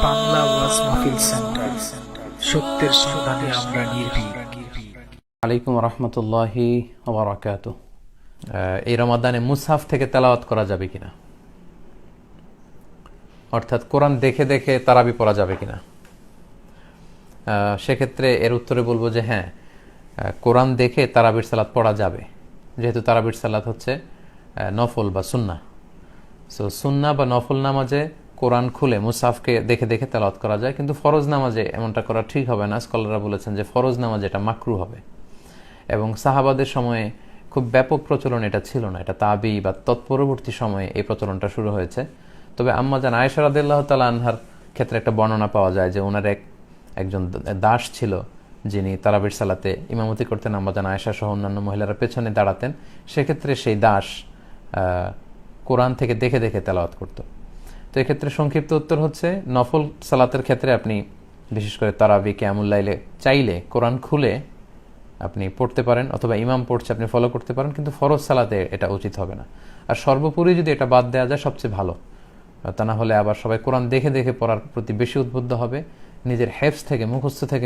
বাংলা ওয়াজ মাহফিল সেন্টার, সত্যের সন্ধানে আমরা নির্ভীক। আলাইকুম রহমতুল্লাহি ওয়া বারাকাতুহু। এই রমাদানে মুসহাফ থেকে তেলাওয়াত করা যাবে কিনা, অর্থাৎ কোরআন দেখে দেখে তারাবি পড়া যাবে কিনা? সেক্ষেত্রে এর উত্তরে বলবো যে হ্যাঁ, কোরআন দেখে তারাবির সালাত পড়া যাবে, যেহেতু তারাবির সালাত হচ্ছে নফল বা সুন্নাহ। সো সুন্নাহ বা নফল নামাজে কোরআন খুলে মুসহাফকে দেখে দেখে তেলাওয়াত করা যায়, কিন্তু ফরজ নামাজে এমনটা করা ঠিক হবে না। স্কলাররা বলেছেন যে ফরজ নামাজে এটা মাকরু হবে, এবং সাহাবাদের সময়ে খুব ব্যাপক প্রচলন এটা ছিল না। এটা তাবি বা তৎপরবর্তী সময়ে এই প্রচলনটা শুরু হয়েছে। তবে আম্মাজান আয়েশা রাদিয়াল্লাহু তাআলা আনহার ক্ষেত্রে একটা বর্ণনা পাওয়া যায় যে ওনার একজন দাস ছিল, যিনি তারাবির সালাতে ইমামতি করতেন। আম্মাজান আয়েশা সহ অন্যান্য মহিলারা পেছনে দাঁড়াতেন। সেক্ষেত্রে সেই দাস কোরআন থেকে দেখে দেখে তেলাওয়াত করত। তো এক্ষেত্রে সংক্ষিপ্ত উত্তর হচ্ছে, নফল সালাতের ক্ষেত্রে আপনি বিশেষ করে তারাবি, কিয়ামুল লাইলে চাইলে কোরআন খুলে আপনি পড়তে পারেন, অথবা ইমাম পড়ছে আপনি ফলো করতে পারেন, কিন্তু ফরজ সালাতে এটা উচিত হবে না। আর সর্বোপরি যদি এটা বাদ দেওয়া যায় সবচেয়ে ভালো। তা না হলে আবার সবাই কোরআন দেখে দেখে পড়ার প্রতি বেশি উদ্বুদ্ধ হবে, নিজের হেফজ থেকে, মুখস্থ থেকে